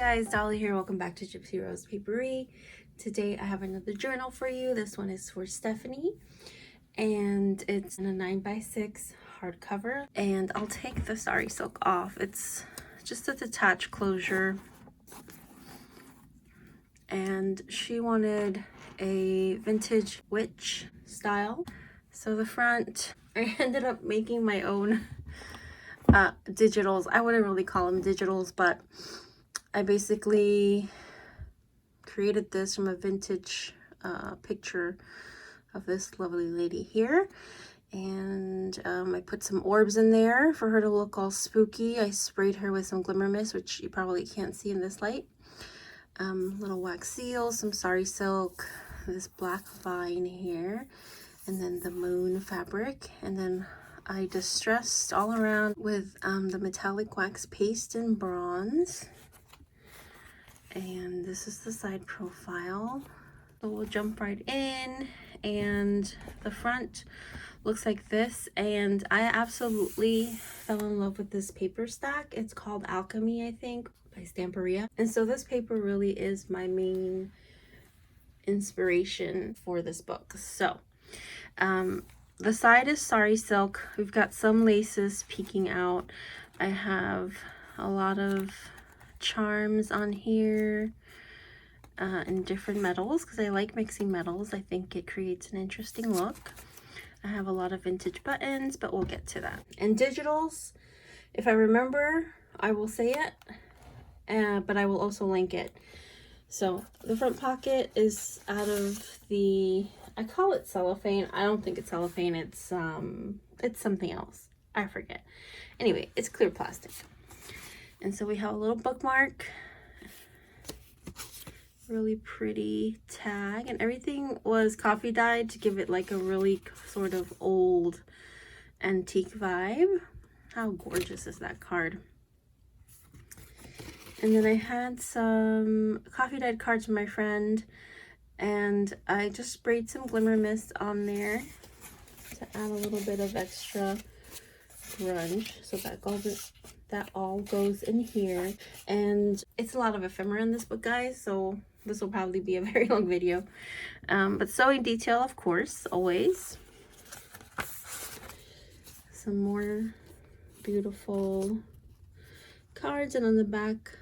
guys, Dolly here. Welcome back to Gipsyrosepaperie. Today I have another journal for you. This one is for Stephanie and it's in a 9x6 hardcover. And I'll take the sari silk off. It's just a detached closure. And she wanted a vintage witch style. So the front, I ended up making my own digitals. I wouldn't really call them digitals, but I basically created this from a vintage picture of this lovely lady here. And I put some orbs in there for her to look all spooky. I sprayed her with some glimmer mist, which you probably can't see in this light. Little wax seals, some sari silk, this black vine here, and then the moon fabric. And then I distressed all around with the metallic wax paste in bronze. And this is the side profile. So we'll jump right in, and the front looks like this. And I absolutely fell in love with this paper stack. It's called Alchemy, I think, by Stamperia. And so this paper really is my main inspiration for this book. So the side is sari silk. We've got some laces peeking out. I have a lot of charms on here in different metals because I like mixing metals. I think it creates an interesting look. I have a lot of vintage buttons, but we'll get to that. And digitals, if I remember, I will say it, but I will also link it. So the front pocket is out of the, I call it cellophane. I don't think it's cellophane. It's something else. I forget. Anyway, it's clear plastic. And so we have a little bookmark, really pretty tag, and everything was coffee dyed to give it like a really sort of old antique vibe. How gorgeous is that card? And then I had some coffee dyed cards from my friend, and I just sprayed some glimmer mist on there to add a little bit of extra grunge, so that all goes in here. And it's a lot of ephemera in this book, guys, so this will probably be a very long video. But sewing detail, of course, always. Some more beautiful cards, and on the back,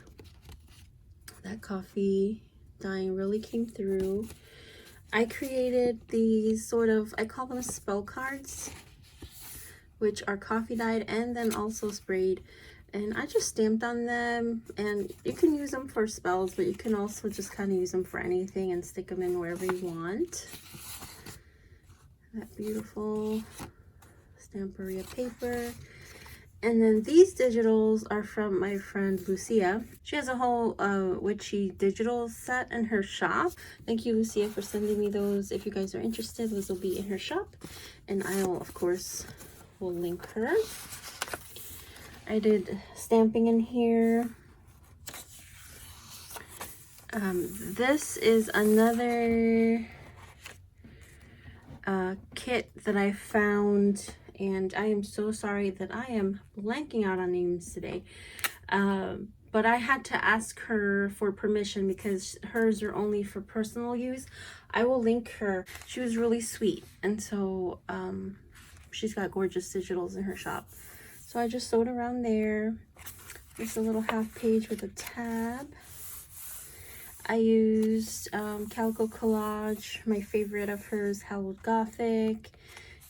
that coffee dyeing really came through. I created these sort of, I call them spell cards, which are coffee dyed and then also sprayed. And I just stamped on them, and you can use them for spells, but you can also just kind of use them for anything and stick them in wherever you want. That beautiful Stamperia paper. And then these digitals are from my friend Lucia. She has a whole witchy digital set in her shop. Thank you, Lucia, for sending me those. If you guys are interested, those will be in her shop. And I'll, of course, will link her. I did stamping in here. This is another kit that I found, and I am so sorry that I am blanking out on names today. But I had to ask her for permission because hers are only for personal use. I will link her. She was really sweet, and so she's got gorgeous digitals in her shop. So I just sewed around there. Just a little half page with a tab. I used Calico Collage, my favorite of hers, Hallowed Gothic.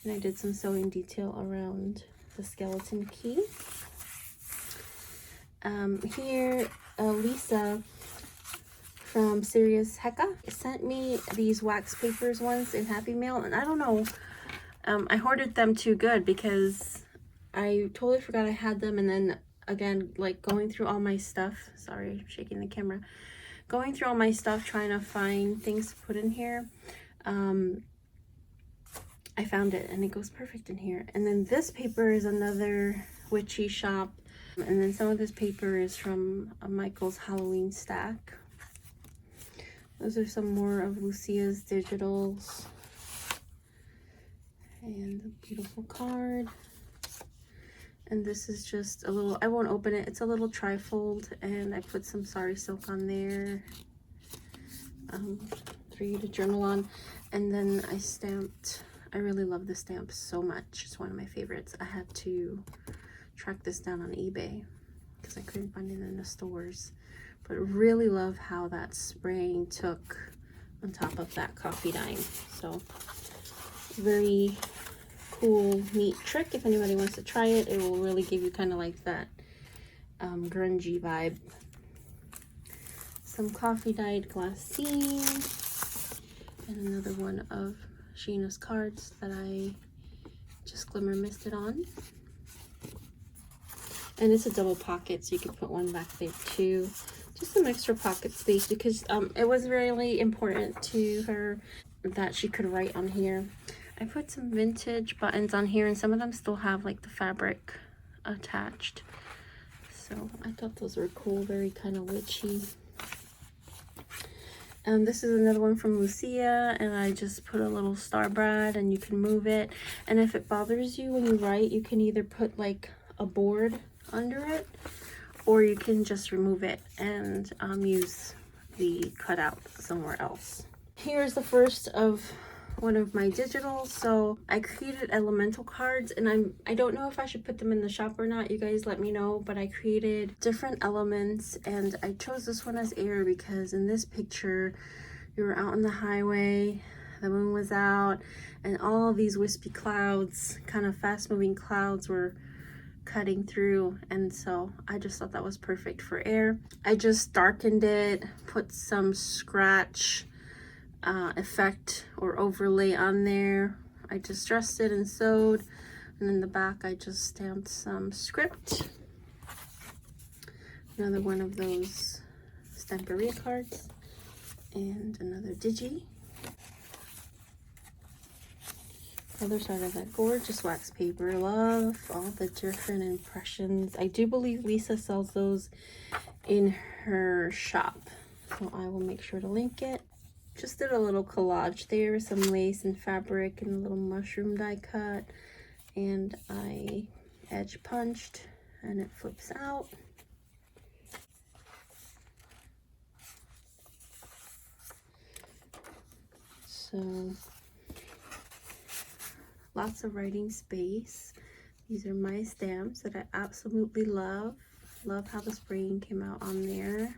And I did some sewing detail around the skeleton key. Here, Lisa from Sirius Heka sent me these wax papers once in Happy Mail. And I don't know, I hoarded them too good because I totally forgot I had them. And then again, like going through all my stuff, sorry, I'm shaking the camera, going through all my stuff trying to find things to put in here, I found it, and it goes perfect in here. And then this paper is another witchy shop, and then some of this paper is from Michael's Halloween stack. Those are some more of Lucia's digitals, and a beautiful card. And this is just a little, I won't open it, it's a little trifold, and I put some sari silk on there for you to journal on. And then I stamped, I really love this stamp so much, it's one of my favorites. I had to track this down on eBay because I couldn't find it in the stores, but really love how that spraying took on top of that coffee dime. So very cool, neat trick. If anybody wants to try it, it will really give you kind of like that grungy vibe. Some coffee dyed glassine, and another one of Sheena's cards that I just glimmer misted on. And it's a double pocket, so you can put one back there too. Just some extra pocket space, because it was really important to her that she could write on here. I put some vintage buttons on here, and some of them still have like the fabric attached. So I thought those were cool, very kind of witchy. This is another one from Lucia, and I just put a little star brad, and you can move it. And if it bothers you when you write, you can either put like a board under it, or you can just remove it and use the cutout somewhere else. Here's the first of one of my digitals. So I created elemental cards, and I don't know if I should put them in the shop or not. You guys let me know. But I created different elements, and I chose this one as air because in this picture you were out on the highway, the moon was out, and all of these wispy clouds, kind of fast moving clouds, were cutting through, and so I just thought that was perfect for air. I just darkened it, put some scratch effect or overlay on there. I distressed it and sewed, and in the back I just stamped some script. Another one of those Stamperia cards, and another digi. Other side of that gorgeous wax paper. Love all the different impressions. I do believe Lisa sells those in her shop, so I will make sure to link it. Just did a little collage there, some lace and fabric and a little mushroom die cut, and I edge punched, and it flips out. So lots of writing space. These are my stamps that I absolutely love. Love how the spraying came out on there.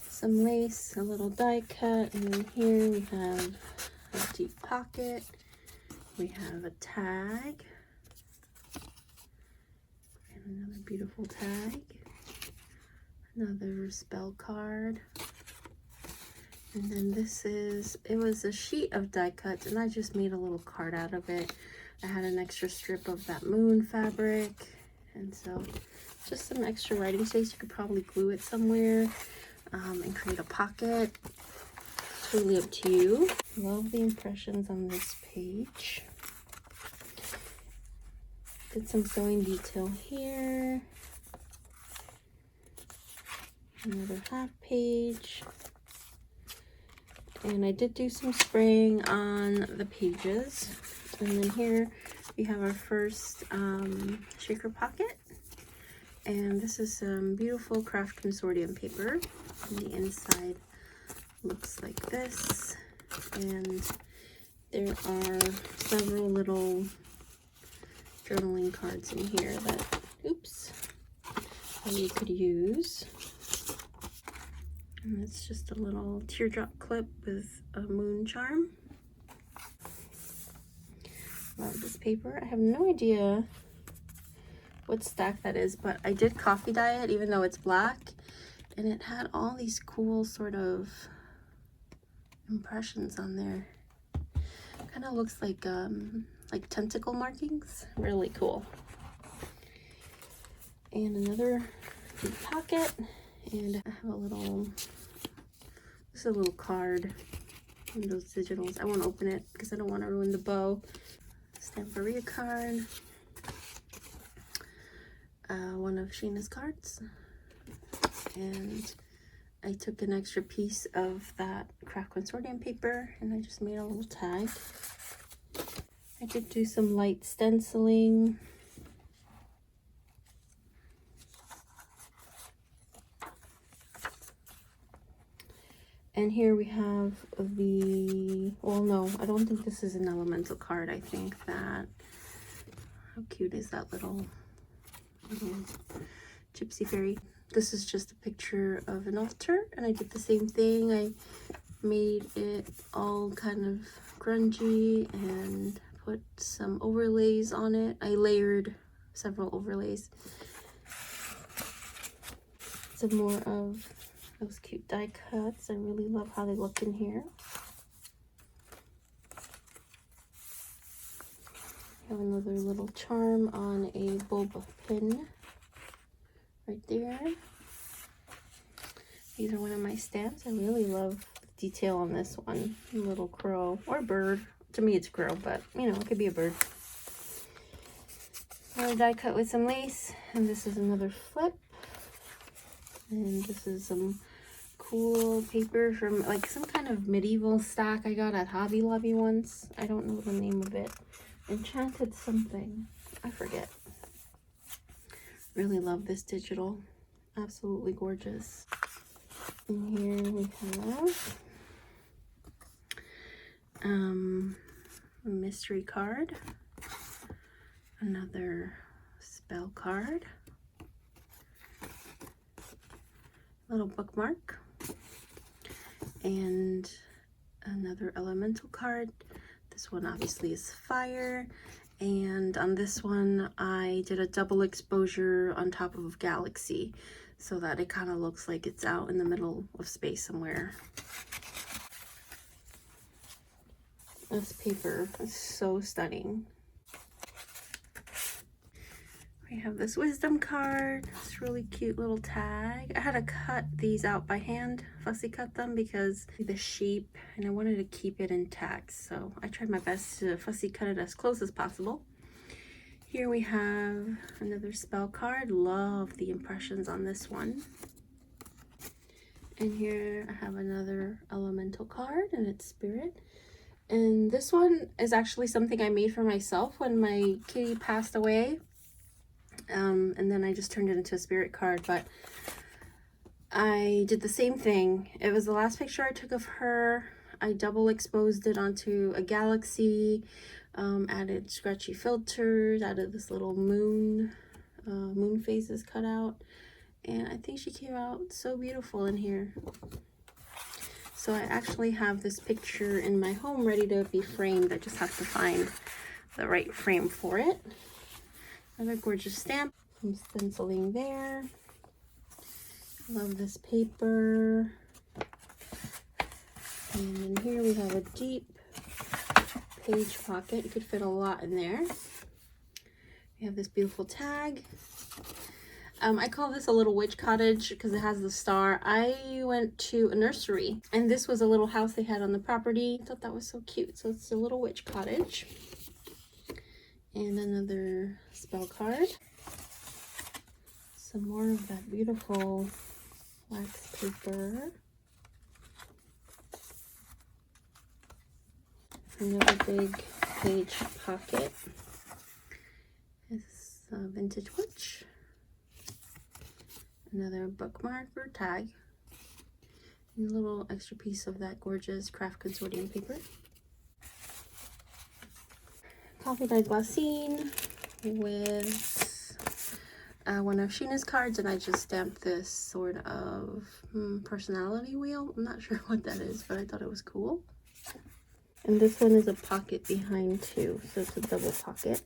Some lace, a little die cut, and then here we have a deep pocket. We have a tag. And another beautiful tag. Another spell card. And then this is, it was a sheet of die cuts, and I just made a little card out of it. I had an extra strip of that moon fabric, and so just some extra writing space. You could probably glue it somewhere and create a pocket. Totally up to you. Love the impressions on this page. Did some sewing detail here. Another half page. And I did do some spraying on the pages. And then here we have our first shaker pocket. And this is some beautiful craft consortium paper. And the inside looks like this. And there are several little journaling cards in here that, oops, that you could use. And it's just a little teardrop clip with a moon charm. Love this paper. I have no idea what stack that is, but I did coffee dye it even though it's black, and it had all these cool sort of impressions on there. Kind of looks like tentacle markings. Really cool. And another deep pocket, and I have a little, this is a little card from those digitals. I won't open it because I don't want to ruin the bow. Stamperia card. One of Sheena's cards, and I took an extra piece of that craft consortium paper and I just made a little tag. I did do some light stenciling. And here we have the, well, no, I don't think this is an elemental card. I think that, how cute is that little gypsy fairy? This is just a picture of an altar, and I did the same thing. I made it all kind of grungy and put some overlays on it. I layered several overlays. Some more of those cute die cuts. I really love how they look in here. I have another little charm on a bulb pin right there. These are one of my stamps. I really love the detail on this one. A little crow or bird. To me it's crow, but you know, it could be a bird. Another die cut with some lace, and this is another flip. And this is some cool paper from like some kind of medieval stack I got at Hobby Lobby once. I don't know the name of it. Enchanted something. I forget. Really love this digital. Absolutely gorgeous. And here we have a mystery card. Another spell card. Little bookmark. And another elemental card. This one obviously is fire, and on this one I did a double exposure on top of galaxy so that it kind of looks like it's out in the middle of space somewhere. This paper is so stunning. We have this wisdom card. This really cute little tag. I had to cut these out by hand, fussy cut them because the shape, and I wanted to keep it intact. So I tried my best to fussy cut it as close as possible. Here we have another spell card. Love the impressions on this one. And here I have another elemental card, and it's spirit. And this one is actually something I made for myself when my kitty passed away. And then I just turned it into a spirit card, but I did the same thing. It was the last picture I took of her. I double exposed it onto a galaxy, added scratchy filters, added this little moon phases cut out, and I think she came out so beautiful in here. So I actually have this picture in my home ready to be framed. I just have to find the right frame for it. Another gorgeous stamp, some stenciling there. Love this paper. And then here we have a deep page pocket. You could fit a lot in there. We have this beautiful tag. I call this a little witch cottage because it has the star. I went to a nursery and this was a little house they had on the property. I thought that was so cute. So it's a little witch cottage. And another spell card. Some more of that beautiful wax paper. Another big page pocket. This is a vintage witch. Another bookmark or tag. And a little extra piece of that gorgeous craft consortium paper. Coffee dyed glassine with one of Sheena's cards, and I just stamped this sort of personality wheel. I'm not sure what that is, but I thought it was cool. And this one is a pocket behind too, so it's a double pocket.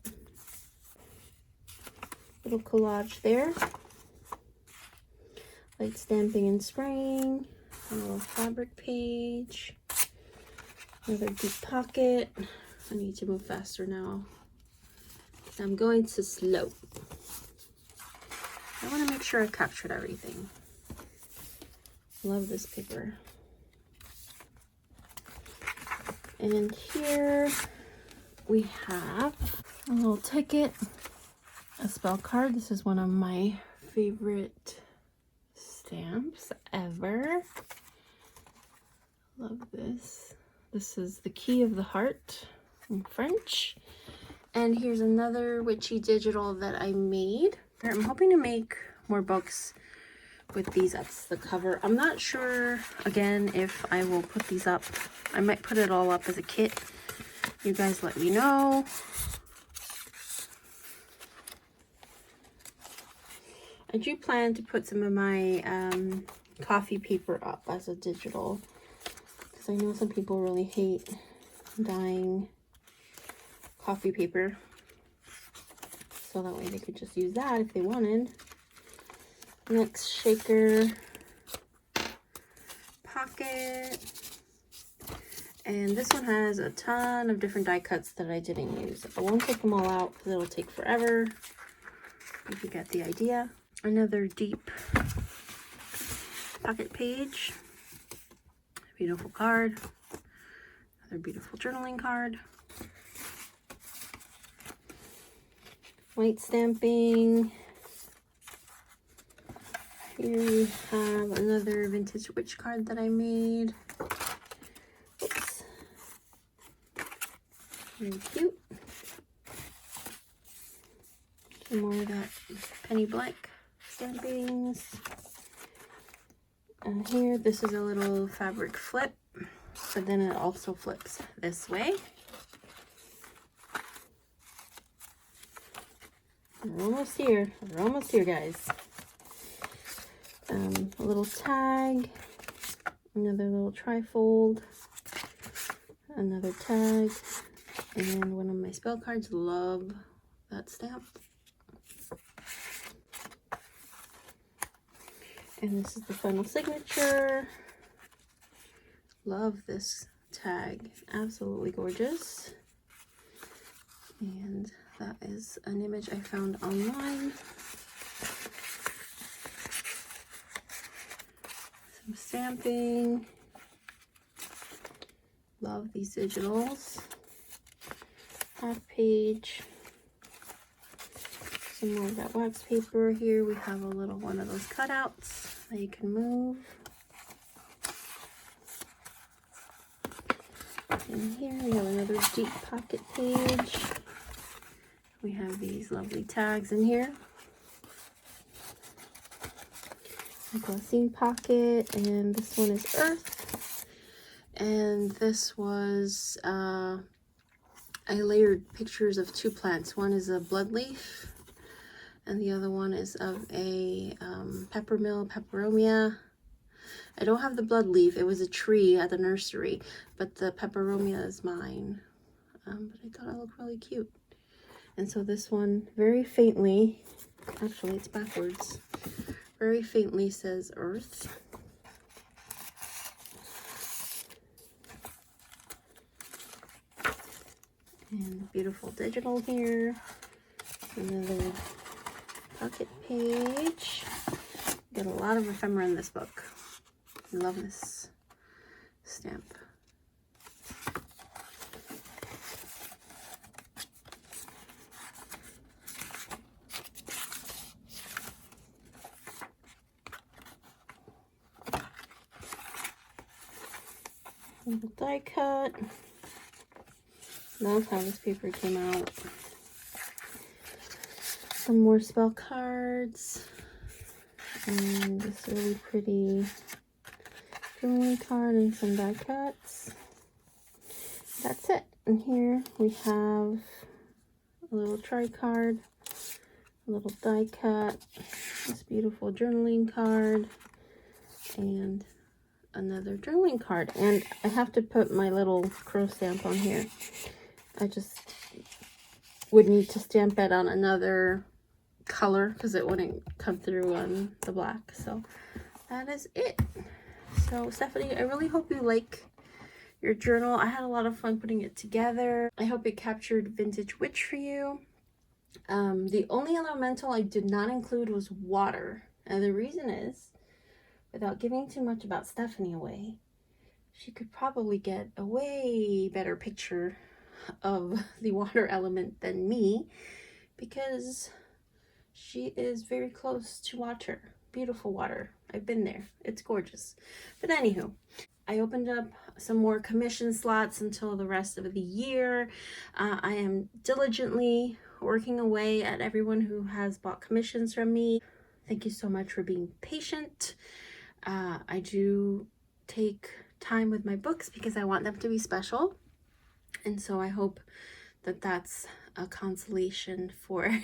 Little collage there. Light stamping and spraying. A little fabric page. Another deep pocket. I need to move faster now. I'm going to slow. I want to make sure I captured everything. Love this paper. And here we have a little ticket, a spell card. This is one of my favorite stamps ever. Love this. This is the Key of the Heart in French. And here's another witchy digital that I made. I'm hoping to make more books with these. That's the cover. I'm not sure, again, if I will put these up. I might put it all up as a kit. You guys let me know. I do plan to put some of my coffee paper up as a digital, because I know some people really hate dyeing coffee paper, so that way they could just use that if they wanted. Next, shaker pocket, and this one has a ton of different die cuts that I didn't use. I won't take them all out because it'll take forever, if you get the idea. Another deep pocket page, beautiful card, another beautiful journaling card, white stamping. Here we have another vintage witch card that I made. Oops. Very cute. Some more of that penny black stampings. And here, this is a little fabric flip, but then it also flips this way. We're almost here. We're almost here, guys. A little tag, another little trifold, another tag, and one of my spell cards. Love that stamp. And this is the final signature. Love this tag. Absolutely gorgeous. And that is an image I found online. Some stamping. Love these digitals. Half page. Some more of that wax paper. Here we have a little one of those cutouts that you can move. And here we have another deep pocket page. We have these lovely tags in here. A glossine pocket, and this one is Earth. And this was, I layered pictures of two plants. One is a blood leaf, and the other one is of a peppermill peperomia. I don't have the blood leaf. It was a tree at the nursery, but the peperomia is mine. But I thought it looked really cute. And so this one very faintly, actually it's backwards, very faintly says Earth. And beautiful digital here. Another pocket page. Got a lot of ephemera in this book. I love this stamp. Little die cut. Love how this paper came out. Some more spell cards. And this really pretty journaling card and some die cuts. That's it. And here we have a little try card, a little die cut, this beautiful journaling card, and another journaling card. And I have to put my little crow stamp on here. I just would need to stamp it on another color because it wouldn't come through on the black. So that is it. So Stephanie, I really hope you like your journal. I had a lot of fun putting it together. I hope it captured vintage witch for you. The only elemental I did not include was water. And the reason is, without giving too much about Stephanie away, she could probably get a way better picture of the water element than me, because she is very close to water. Beautiful water. I've been there. It's gorgeous. But anywho, I opened up some more commission slots until the rest of the year. I am diligently working away at everyone who has bought commissions from me. Thank you so much for being patient. I do take time with my books because I want them to be special. And so I hope that that's a consolation for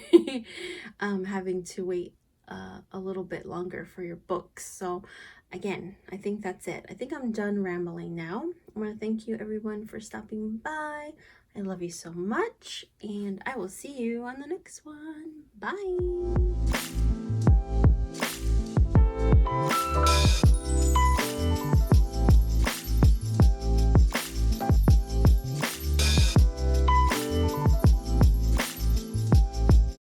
having to wait a little bit longer for your books. So again, I think that's it. I think I'm done rambling now. I want to thank you everyone for stopping by. I love you so much, and I will see you on the next one. Bye.